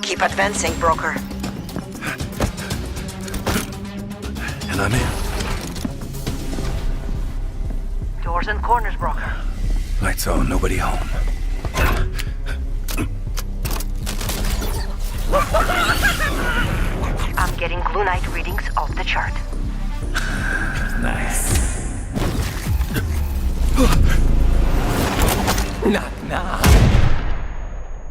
Keep advancing, broker. And I'm in. Doors and corners, broker. Lights on, nobody home. I'm getting glue night readings off the chart. Nice. Knock, knock.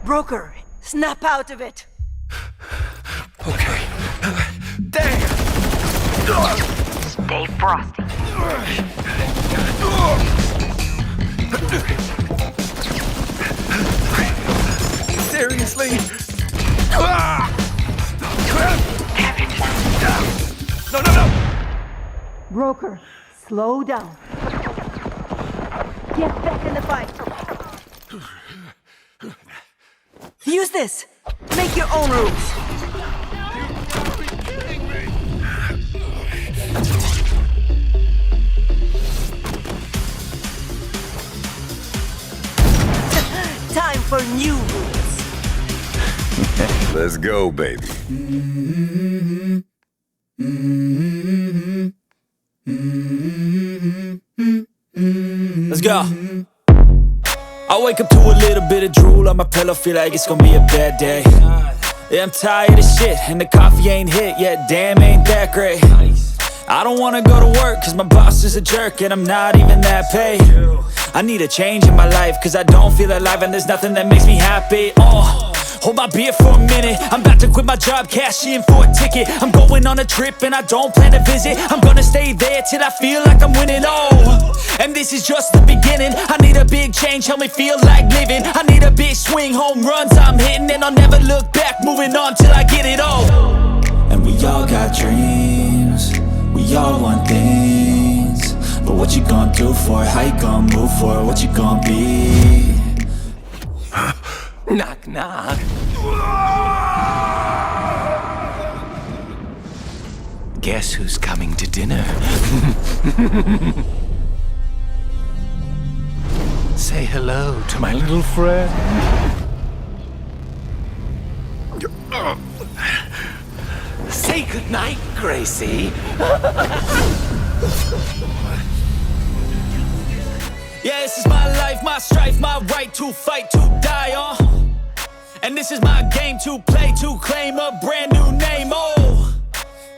Broker, snap out of it. Okay. Damn! Stay frosty. Seriously? No! Broker, slow down. Get back in the fight. Use this. Make your own rules. Time for new rules. Let's go, baby. Let's go. I wake up to a little bit of drool on my pillow, feel like it's gonna be a bad day. Yeah, I'm tired of shit, and the coffee ain't hit yet, damn, ain't that great. I don't wanna go to work, cause my boss is a jerk, and I'm not even that paid. I need a change in my life, cause I don't feel alive, and there's nothing that makes me happy. Hold my beer for a minute, I'm about to quit my job, cash in for a ticket. I'm going on a trip and I don't plan to visit. I'm gonna stay there till I feel like I'm winning, and this is just the beginning. I need a big change, help me feel like living. I need a big swing, home runs I'm hitting, and I'll never look back, moving on till I get it all. And we all got dreams, we all want things, but what you gonna do for it? How you gonna move for it? What you gonna be? Knock, knock. Guess who's coming to dinner? Say hello to my little friend. Say goodnight, Gracie. Yeah, this is my life, my strife, my right to fight, to die on. And this is my game to play, to claim a brand new name,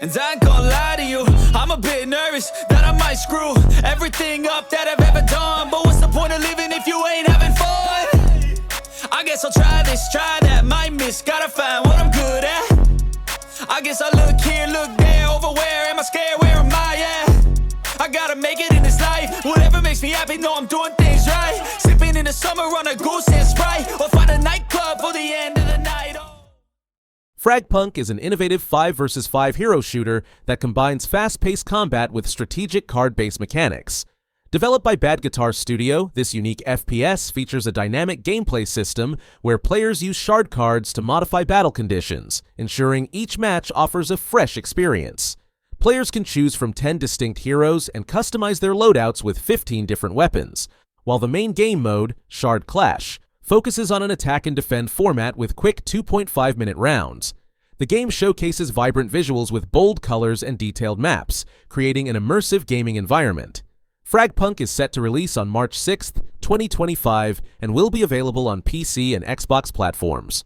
And I ain't gonna lie to you, I'm a bit nervous that I might screw everything up that I've ever done. But what's the point of living if you ain't having fun? I guess I'll try this, try that, might miss, gotta find what I'm good at. I guess I look here, look there, over where am I scared, where am I at? I gotta make it in this life, whatever makes me happy, know I'm doing things right. Sipping in the summer on a goose and Sprite, or find a nightclub for the end of the night. FragPunk is an innovative 5 vs 5 hero shooter that combines fast-paced combat with strategic card-based mechanics. Developed by Bad Guitar Studio, this unique FPS features a dynamic gameplay system where players use shard cards to modify battle conditions, ensuring each match offers a fresh experience. Players can choose from 10 distinct heroes and customize their loadouts with 15 different weapons, while the main game mode, Shard Clash, focuses on an attack and defend format with quick 2.5-minute rounds. The game showcases vibrant visuals with bold colors and detailed maps, creating an immersive gaming environment. FragPunk is set to release on March 6th, 2025, and will be available on PC and Xbox platforms.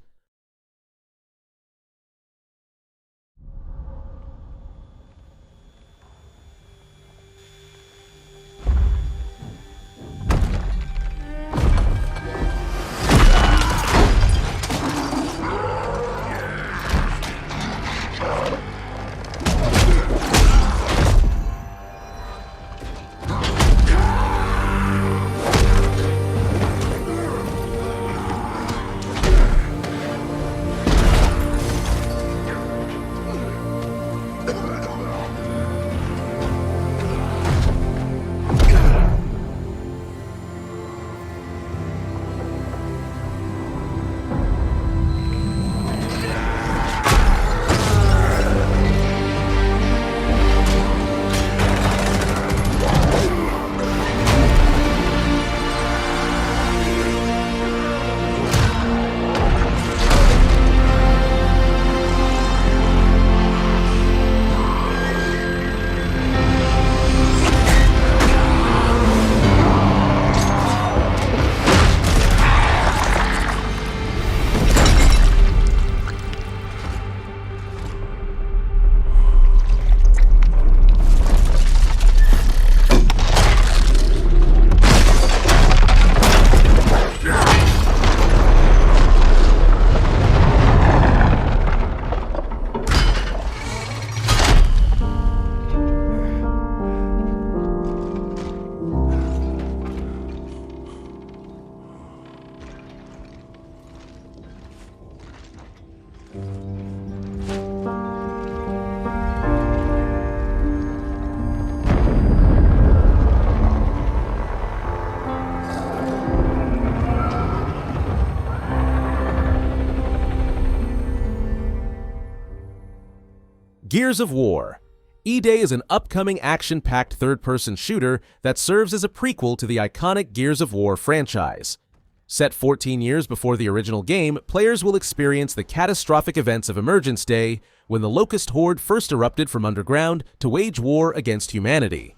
Gears of War. E-Day is an upcoming action-packed third-person shooter that serves as a prequel to the iconic Gears of War franchise. Set 14 years before the original game, players will experience the catastrophic events of Emergence Day, when the Locust Horde first erupted from underground to wage war against humanity.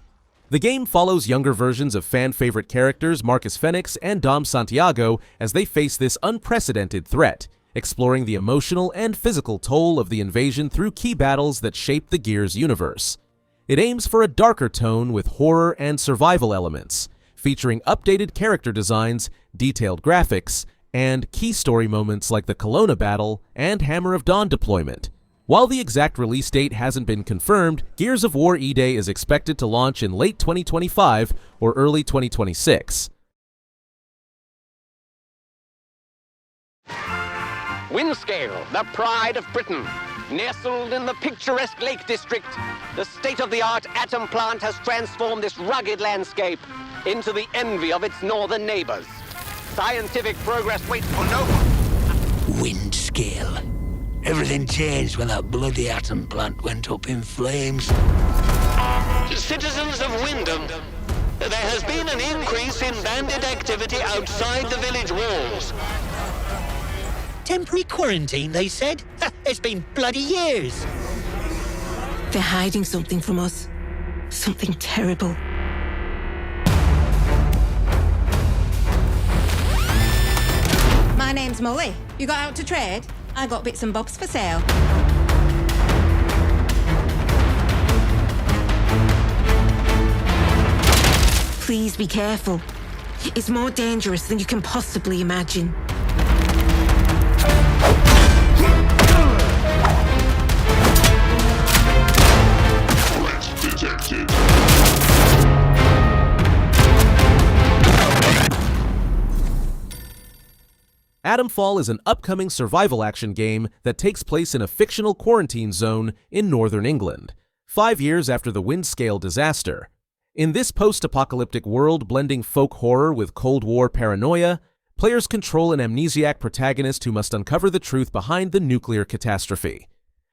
The game follows younger versions of fan-favorite characters Marcus Fenix and Dom Santiago as they face this unprecedented threat, exploring the emotional and physical toll of the invasion through key battles that shape the Gears universe. It aims for a darker tone with horror and survival elements, featuring updated character designs, detailed graphics, and key story moments like the Kelowna battle and Hammer of Dawn deployment. While the exact release date hasn't been confirmed, Gears of War E-Day is expected to launch in late 2025 or early 2026. Windscale, the pride of Britain. Nestled in the picturesque Lake District, the state-of-the-art atom plant has transformed this rugged landscape into the envy of its northern neighbors. Scientific progress waits for no one. Windscale. Everything changed when that bloody atom plant went up in flames. Citizens of Wyndham, there has been an increase in bandit activity outside the village walls. Temporary quarantine, they said? It's been bloody years. They're hiding something from us. Something terrible. My name's Molly. You got out to trade? I got bits and bobs for sale. Please be careful. It's more dangerous than you can possibly imagine. Atomfall is an upcoming survival action game that takes place in a fictional quarantine zone in northern England, 5 years after the Windscale disaster. In this post-apocalyptic world blending folk horror with Cold War paranoia, players control an amnesiac protagonist who must uncover the truth behind the nuclear catastrophe.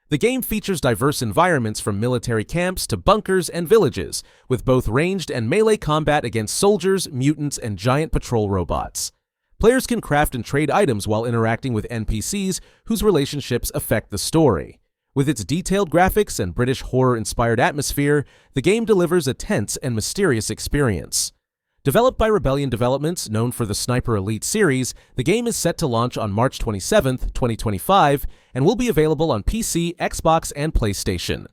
The game features diverse environments from military camps to bunkers and villages, with both ranged and melee combat against soldiers, mutants, and giant patrol robots. Players can craft and trade items while interacting with NPCs whose relationships affect the story. With its detailed graphics and British horror-inspired atmosphere, the game delivers a tense and mysterious experience. Developed by Rebellion Developments, known for the Sniper Elite series, the game is set to launch on March 27, 2025, and will be available on PC, Xbox, and PlayStation.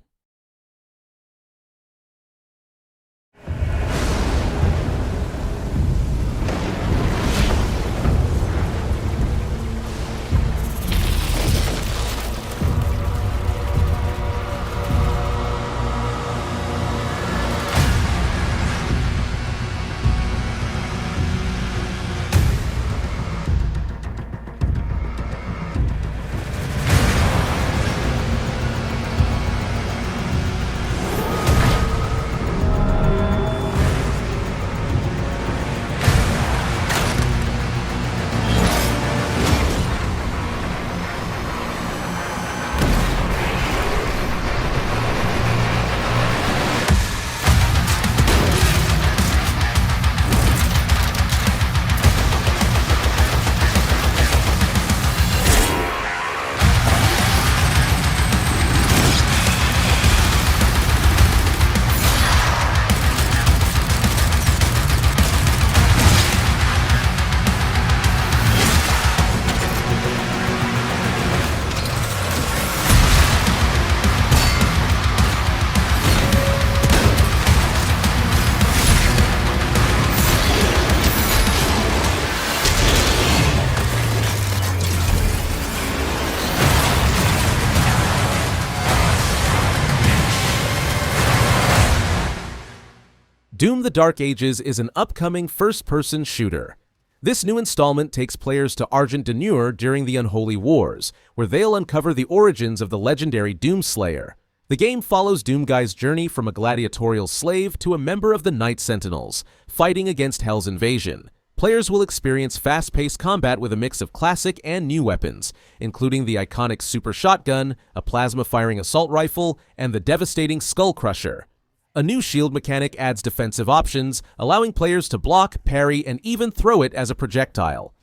Doom: The Dark Ages is an upcoming first-person shooter. This new installment takes players to Argent D'Nur during the Unholy Wars, where they'll uncover the origins of the legendary Doomslayer. The game follows Doomguy's journey from a gladiatorial slave to a member of the Night Sentinels, fighting against Hell's invasion. players will experience fast-paced combat with a mix of classic and new weapons, including the iconic Super Shotgun, a plasma-firing assault rifle, and the devastating Skull Crusher. A new shield mechanic adds defensive options, allowing players to block, parry, and even throw it as a projectile.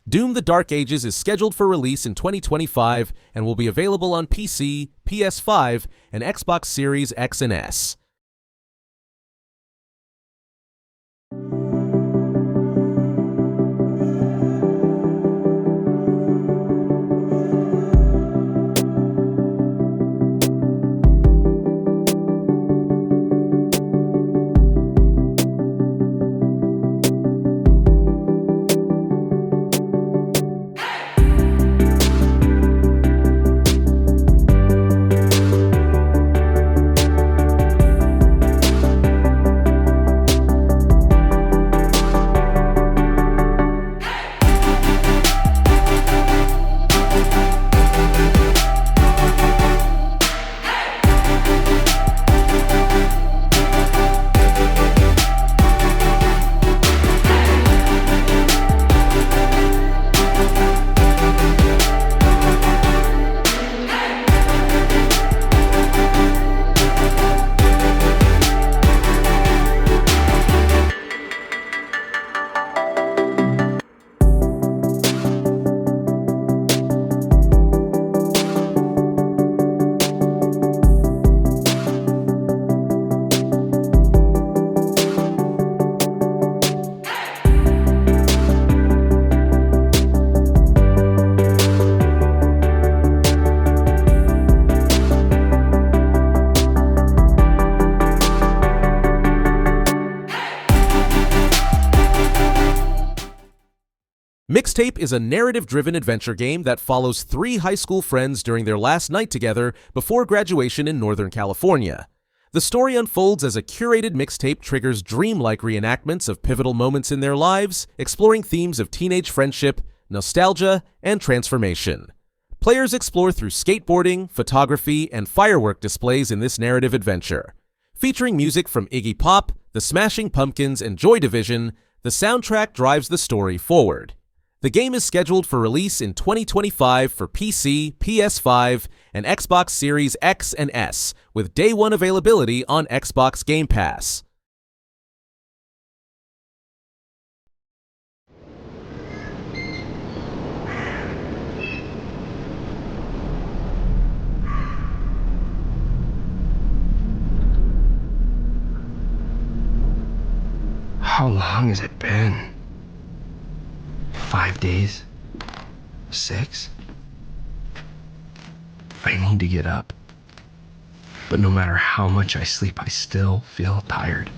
Doom: The Dark Ages is scheduled for release in 2025 and will be available on PC, PS5, and Xbox Series X and S. Mixtape is a narrative-driven adventure game that follows 3 high school friends during their last night together before graduation in Northern California. The story unfolds as a curated mixtape triggers dreamlike reenactments of pivotal moments in their lives, exploring themes of teenage friendship, nostalgia, and transformation. Players explore through skateboarding, photography, and firework displays in this narrative adventure. Featuring music from Iggy Pop, The Smashing Pumpkins, and Joy Division, the soundtrack drives the story forward. The game is scheduled for release in 2025 for PC, PS5, and Xbox Series X and S, with day one availability on Xbox Game Pass. How long has it been? 5 days? 6? I need to get up. But no matter how much I sleep, I still feel tired.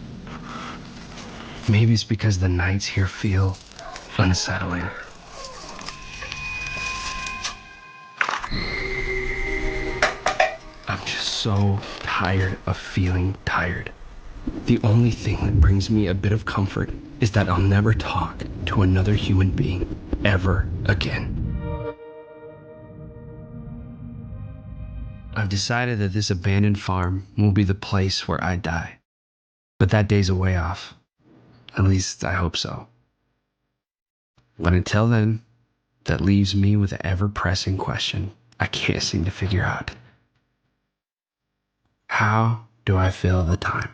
Maybe it's because the nights here feel unsettling. I'm just so tired of feeling tired. The only thing that brings me a bit of comfort is that I'll never talk to another human being ever again. I've decided that this abandoned farm will be the place where I die. But that day's a way off. At least I hope so. But until then, that leaves me with an ever-pressing question I can't seem to figure out. How do I fill the time?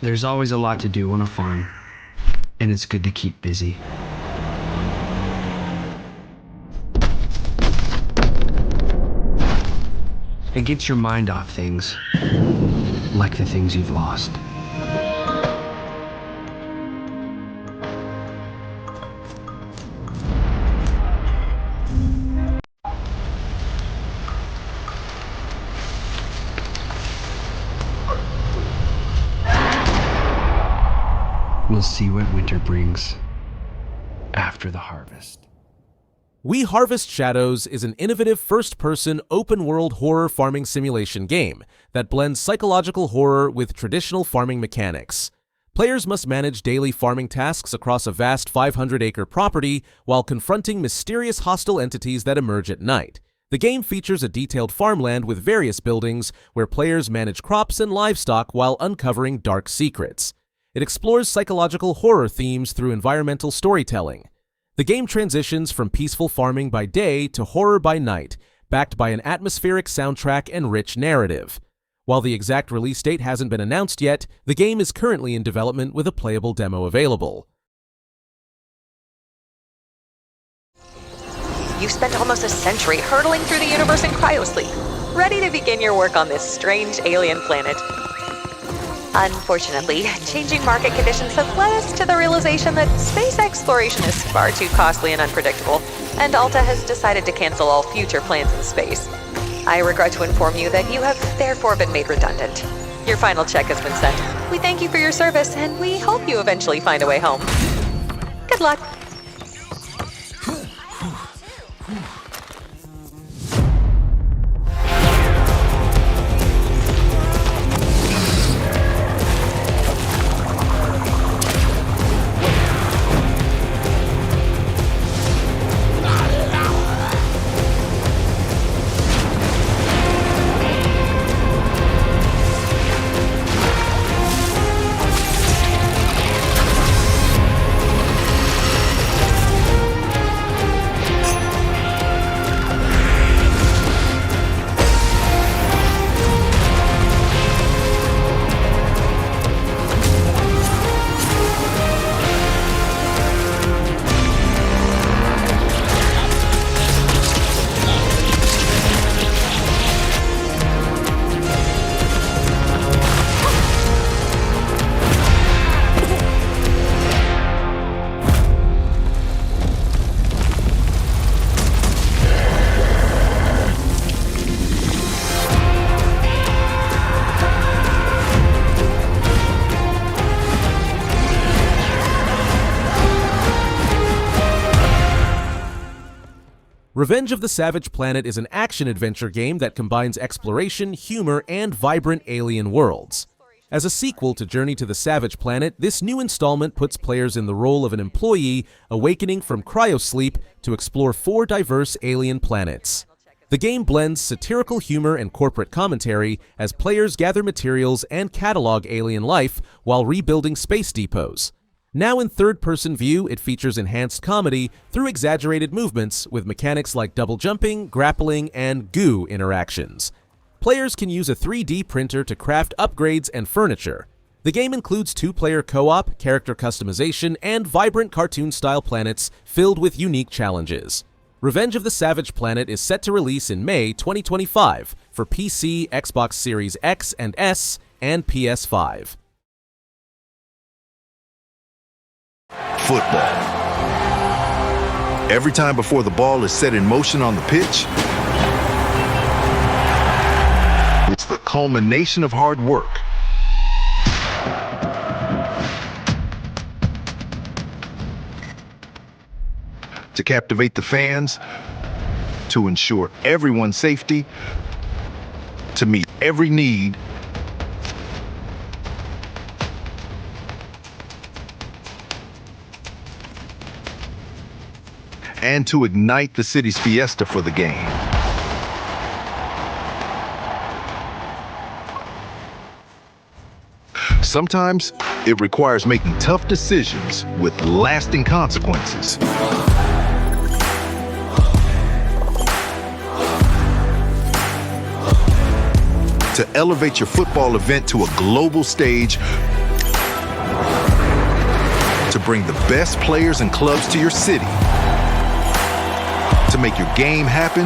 There's always a lot to do on a farm, and it's good to keep busy. It gets your mind off things, like the things you've lost. We'll see what winter brings after the harvest. We Harvest Shadows is an innovative first-person, open-world horror farming simulation game that blends psychological horror with traditional farming mechanics. Players must manage daily farming tasks across a vast 500-acre property while confronting mysterious hostile entities that emerge at night. The game features a detailed farmland with various buildings where players manage crops and livestock while uncovering dark secrets. It explores psychological horror themes through environmental storytelling. The game transitions from peaceful farming by day to horror by night, backed by an atmospheric soundtrack and rich narrative. While the exact release date hasn't been announced yet, the game is currently in development with a playable demo available. You've spent almost a century hurtling through the universe in cryosleep, ready to begin your work on this strange alien planet. Unfortunately, changing market conditions have led us to the realization that space exploration is far too costly and unpredictable, and Alta has decided to cancel all future plans in space. I regret to inform you that you have therefore been made redundant. Your final check has been sent. We thank you for your service, and we hope you eventually find a way home. Good luck. Revenge of the Savage Planet is an action-adventure game that combines exploration, humor, and vibrant alien worlds. As a sequel to Journey to the Savage Planet, this new installment puts players in the role of an employee awakening from cryosleep to explore 4 diverse alien planets. The game blends satirical humor and corporate commentary as players gather materials and catalog alien life while rebuilding space depots. Now in third-person view, it features enhanced comedy through exaggerated movements with mechanics like double jumping, grappling, and goo interactions. Players can use a 3D printer to craft upgrades and furniture. The game includes 2-player co-op, character customization, and vibrant cartoon-style planets filled with unique challenges. Revenge of the Savage Planet is set to release in May 2025 for PC, Xbox Series X and S, and PS5. Football. Every time before the ball is set in motion on the pitch, it's the culmination of hard work. To captivate the fans, to ensure everyone's safety, to meet every need, and to ignite the city's fiesta for the game. Sometimes it requires making tough decisions with lasting consequences. To elevate your football event to a global stage, to bring the best players and clubs to your city, to make your game happen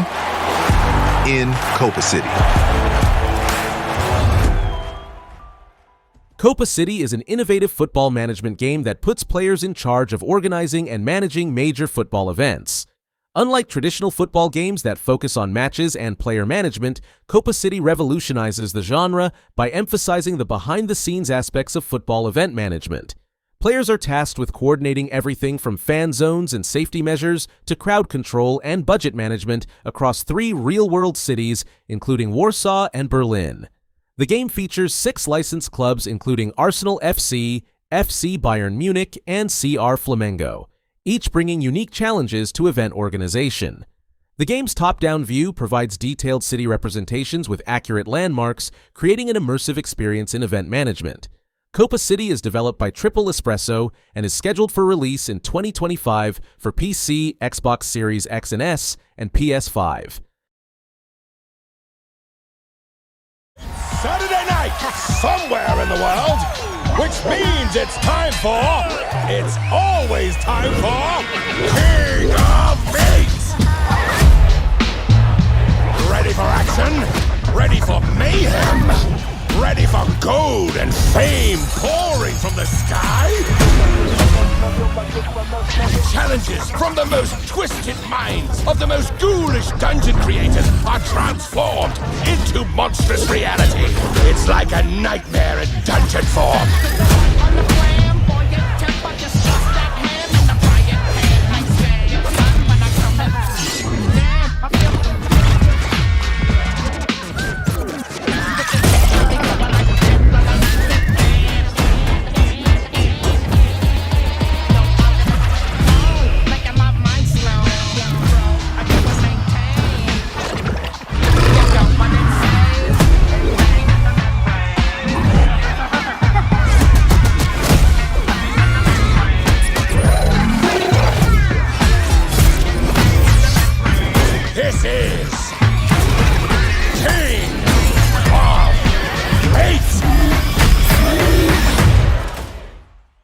in Copa City. Copa City is an innovative football management game that puts players in charge of organizing and managing major football events. Unlike traditional football games that focus on matches and player management, Copa City revolutionizes the genre by emphasizing the behind-the-scenes aspects of football event management. Players are tasked with coordinating everything from fan zones and safety measures to crowd control and budget management across 3 real-world cities, including Warsaw and Berlin. The game features 6 licensed clubs including Arsenal FC, FC Bayern Munich, and CR Flamengo, each bringing unique challenges to event organization. The game's top-down view provides detailed city representations with accurate landmarks, creating an immersive experience in event management. Copa City is developed by Triple Espresso and is scheduled for release in 2025 for PC, Xbox Series X and S, and PS5. Saturday night, somewhere in the world, which means it's always time for King of Meat! Ready for action? Ready for mayhem? Ready for gold and fame pouring from the sky? Challenges from the most twisted minds of the most ghoulish dungeon creators are transformed into monstrous reality. It's like a nightmare in dungeon form. This is King of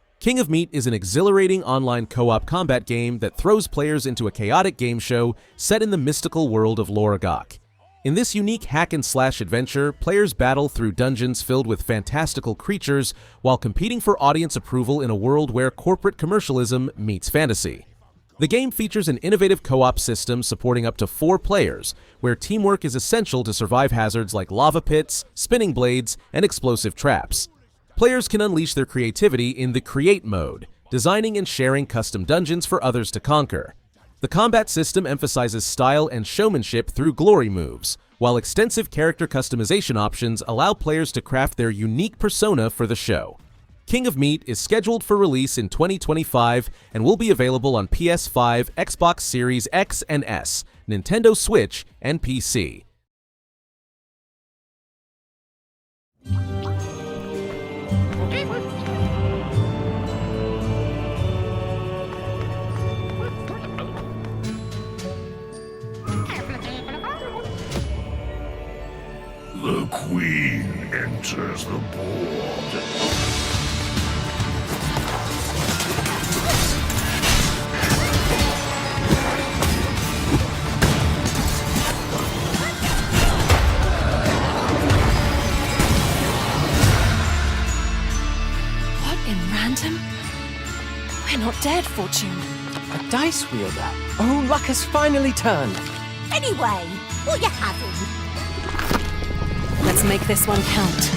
Meat! King of Meat is an exhilarating online co-op combat game that throws players into a chaotic game show set in the mystical world of Loragok. In this unique hack-and-slash adventure, players battle through dungeons filled with fantastical creatures while competing for audience approval in a world where corporate commercialism meets fantasy. The game features an innovative co-op system supporting up to 4 players, where teamwork is essential to survive hazards like lava pits, spinning blades, and explosive traps. Players can unleash their creativity in the Create mode, designing and sharing custom dungeons for others to conquer. The combat system emphasizes style and showmanship through glory moves, while extensive character customization options allow players to craft their unique persona for the show. King of Meat is scheduled for release in 2025 and will be available on PS5, Xbox Series X and S, Nintendo Switch, and PC. The Queen enters the board. We're not dead, Fortune. A dice wielder? Oh, luck has finally turned. Anyway, what you having? Let's make this one count.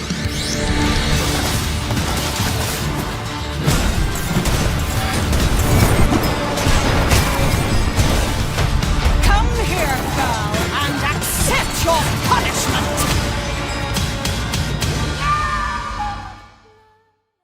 Come here, girl, and accept your punishment!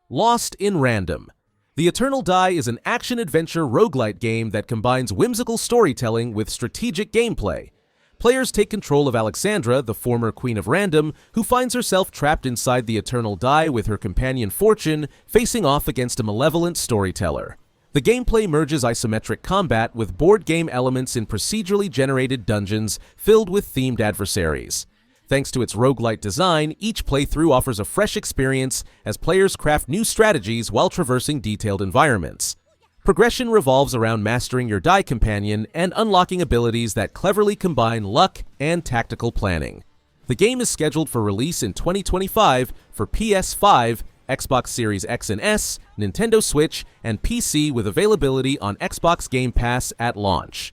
Lost in Random. The Eternal Die is an action-adventure roguelite game that combines whimsical storytelling with strategic gameplay. Players take control of Alexandra, the former Queen of Random, who finds herself trapped inside the Eternal Die with her companion Fortune, facing off against a malevolent storyteller. The gameplay merges isometric combat with board game elements in procedurally generated dungeons filled with themed adversaries. Thanks to its roguelite design, each playthrough offers a fresh experience as players craft new strategies while traversing detailed environments. Progression revolves around mastering your die companion and unlocking abilities that cleverly combine luck and tactical planning. The game is scheduled for release in 2025 for PS5, Xbox Series X and S, Nintendo Switch, and PC with availability on Xbox Game Pass at launch.